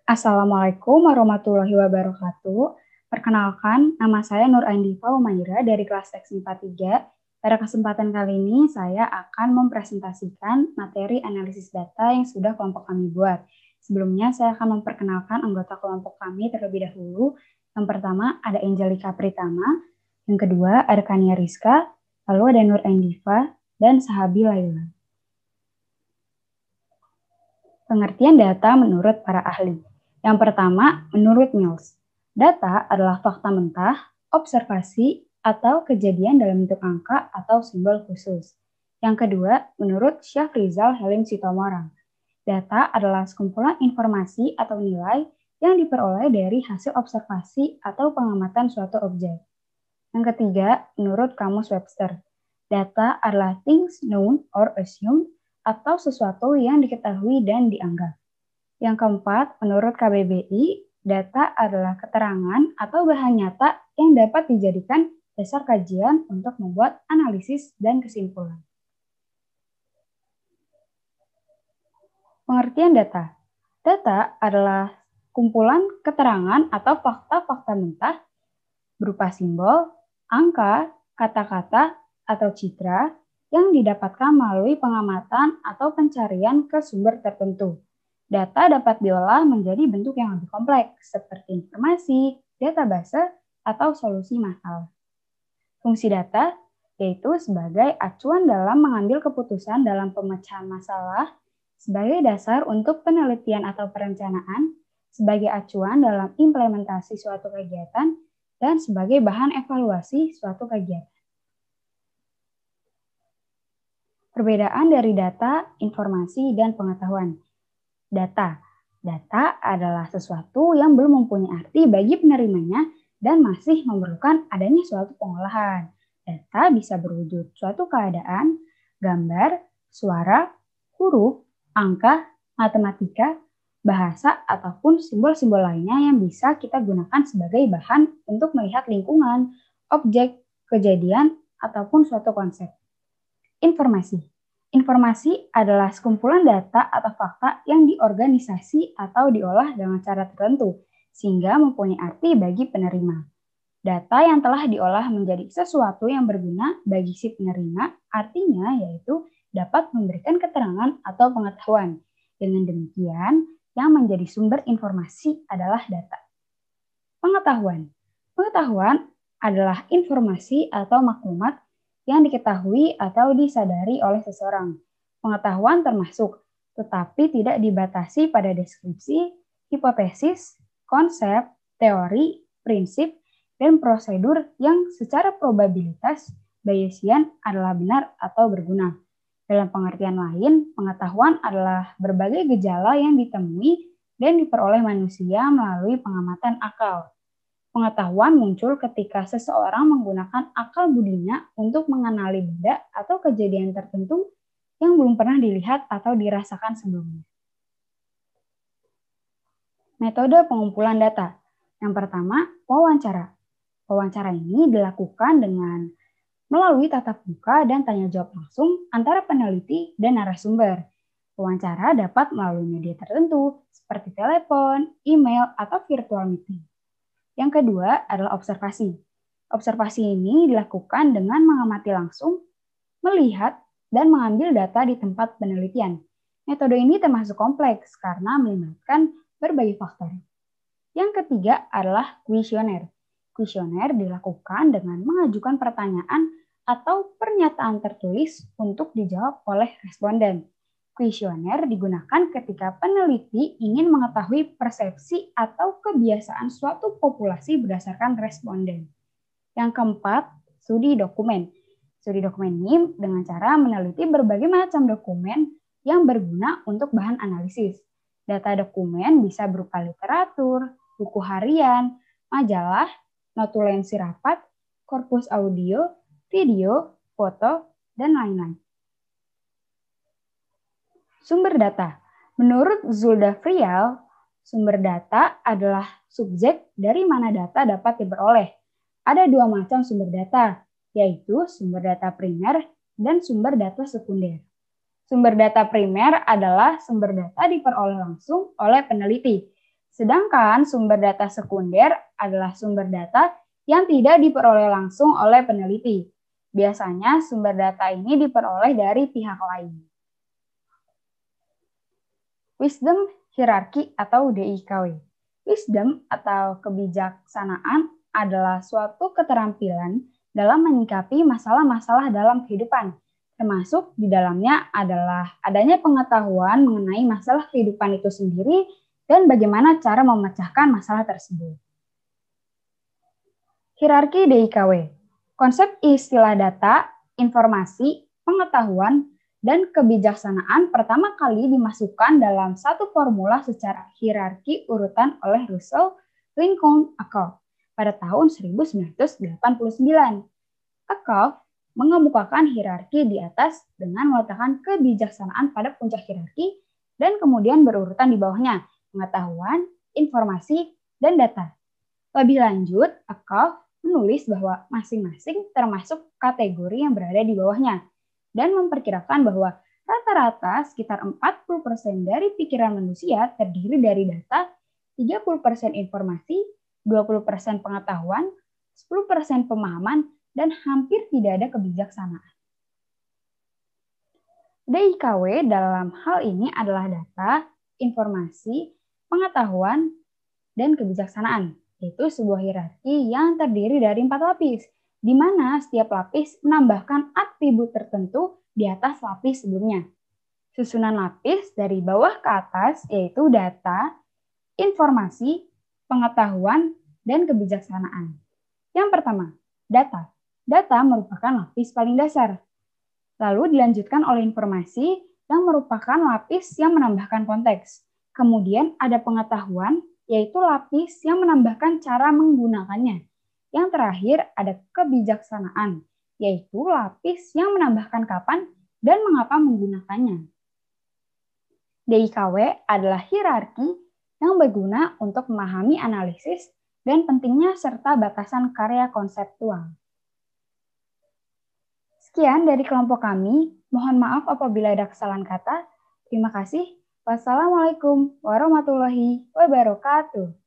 Assalamualaikum warahmatullahi wabarakatuh. Perkenalkan, nama saya Nur Aindifa Umaira dari kelas Teks 43. Pada kesempatan kali ini, saya akan mempresentasikan materi analisis data yang sudah kelompok kami buat. Sebelumnya, saya akan memperkenalkan anggota kelompok kami terlebih dahulu. Yang pertama, ada Angelika Pritama. Yang kedua, ada Kania Rizka. Lalu ada Nur Aindifa dan Sahabi Laila. Pengertian data menurut para ahli. Yang pertama, menurut Mills, data adalah fakta mentah, observasi, atau kejadian dalam bentuk angka atau simbol khusus. Yang kedua, menurut Syafrizal Halim Sitomorang, data adalah sekumpulan informasi atau nilai yang diperoleh dari hasil observasi atau pengamatan suatu objek. Yang ketiga, menurut Kamus Webster, data adalah things known or assumed atau sesuatu yang diketahui dan dianggap. Yang keempat, menurut KBBI, data adalah keterangan atau bahan nyata yang dapat dijadikan dasar kajian untuk membuat analisis dan kesimpulan. Pengertian data. Data adalah kumpulan keterangan atau fakta-fakta mentah berupa simbol, angka, kata-kata, atau citra yang didapatkan melalui pengamatan atau pencarian ke sumber tertentu. Data dapat diolah menjadi bentuk yang lebih kompleks, seperti informasi, database, atau solusi masalah. Fungsi data yaitu sebagai acuan dalam mengambil keputusan dalam pemecahan masalah, sebagai dasar untuk penelitian atau perencanaan, sebagai acuan dalam implementasi suatu kegiatan, dan sebagai bahan evaluasi suatu kegiatan. Perbedaan dari data, informasi, dan pengetahuan. Data. Data adalah sesuatu yang belum mempunyai arti bagi penerimanya dan masih memerlukan adanya suatu pengolahan. Data bisa berwujud suatu keadaan, gambar, suara, huruf, angka, matematika, bahasa, ataupun simbol-simbol lainnya yang bisa kita gunakan sebagai bahan untuk melihat lingkungan, objek, kejadian, ataupun suatu konsep. Informasi. Informasi adalah sekumpulan data atau fakta yang diorganisasi atau diolah dengan cara tertentu, sehingga mempunyai arti bagi penerima. Data yang telah diolah menjadi sesuatu yang berguna bagi si penerima, artinya yaitu dapat memberikan keterangan atau pengetahuan. Dengan demikian, yang menjadi sumber informasi adalah data. Pengetahuan. Pengetahuan adalah informasi atau maklumat yang diketahui atau disadari oleh seseorang. Pengetahuan termasuk, tetapi tidak dibatasi pada deskripsi, hipotesis, konsep, teori, prinsip, dan prosedur yang secara probabilitas Bayesian adalah benar atau berguna. Dalam pengertian lain, pengetahuan adalah berbagai gejala yang ditemui dan diperoleh manusia melalui pengamatan akal. Pengetahuan muncul ketika seseorang menggunakan akal budinya untuk mengenali benda atau kejadian tertentu yang belum pernah dilihat atau dirasakan sebelumnya. Metode pengumpulan data. Yang pertama, wawancara. Wawancara ini dilakukan dengan melalui tatap muka dan tanya jawab langsung antara peneliti dan narasumber. Wawancara dapat melalui media tertentu seperti telepon, email, atau virtual meeting. Yang kedua adalah observasi. Observasi ini dilakukan dengan mengamati langsung, melihat, dan mengambil data di tempat penelitian. Metode ini termasuk kompleks karena melibatkan berbagai faktor. Yang ketiga adalah kuesioner. Kuesioner dilakukan dengan mengajukan pertanyaan atau pernyataan tertulis untuk dijawab oleh responden. Kuesioner digunakan ketika peneliti ingin mengetahui persepsi atau kebiasaan suatu populasi berdasarkan responden. Yang keempat, studi dokumen. Studi dokumen ini dengan cara meneliti berbagai macam dokumen yang berguna untuk bahan analisis. Data dokumen bisa berupa literatur, buku harian, majalah, notulensi rapat, korpus audio, video, foto, dan lain-lain. Sumber data. Menurut Zulda Frial, sumber data adalah subjek dari mana data dapat diperoleh. Ada dua macam sumber data, yaitu sumber data primer dan sumber data sekunder. Sumber data primer adalah sumber data diperoleh langsung oleh peneliti, Sedangkan sumber data sekunder adalah sumber data yang tidak diperoleh langsung oleh peneliti. Biasanya sumber data ini diperoleh dari pihak lain. Wisdom hierarki atau DIKW. Wisdom atau kebijaksanaan adalah suatu keterampilan dalam menyikapi masalah-masalah dalam kehidupan, termasuk di dalamnya adalah adanya pengetahuan mengenai masalah kehidupan itu sendiri dan bagaimana cara memecahkan masalah tersebut. Hierarki DIKW. Konsep istilah data, informasi, pengetahuan, dan kebijaksanaan pertama kali dimasukkan dalam satu formula secara hierarki urutan oleh Russell Lincoln Ackoff pada tahun 1989. Ackoff mengemukakan hierarki di atas dengan meletakkan kebijaksanaan pada puncak hierarki dan kemudian berurutan di bawahnya, pengetahuan, informasi, dan data. Lebih lanjut, Ackoff menulis bahwa masing-masing termasuk kategori yang berada di bawahnya dan memperkirakan bahwa rata-rata sekitar 40% dari pikiran manusia terdiri dari data, 30% informasi, 20% pengetahuan, 10% pemahaman, dan hampir tidak ada kebijaksanaan. DIKW dalam hal ini adalah data, informasi, pengetahuan, dan kebijaksanaan, yaitu sebuah hierarki yang terdiri dari 4 lapis, di mana setiap lapis menambahkan atribut tertentu di atas lapis sebelumnya. Susunan lapis dari bawah ke atas yaitu data, informasi, pengetahuan, dan kebijaksanaan. Yang pertama, data. Data merupakan lapis paling dasar. Lalu dilanjutkan oleh informasi yang merupakan lapis yang menambahkan konteks. Kemudian ada pengetahuan, yaitu lapis yang menambahkan cara menggunakannya. Yang terakhir ada kebijaksanaan, yaitu lapis yang menambahkan kapan dan mengapa menggunakannya. DIKW adalah hierarki yang berguna untuk memahami analisis dan pentingnya serta batasan karya konseptual. Sekian dari kelompok kami, mohon maaf apabila ada kesalahan kata. Terima kasih. Wassalamualaikum warahmatullahi wabarakatuh.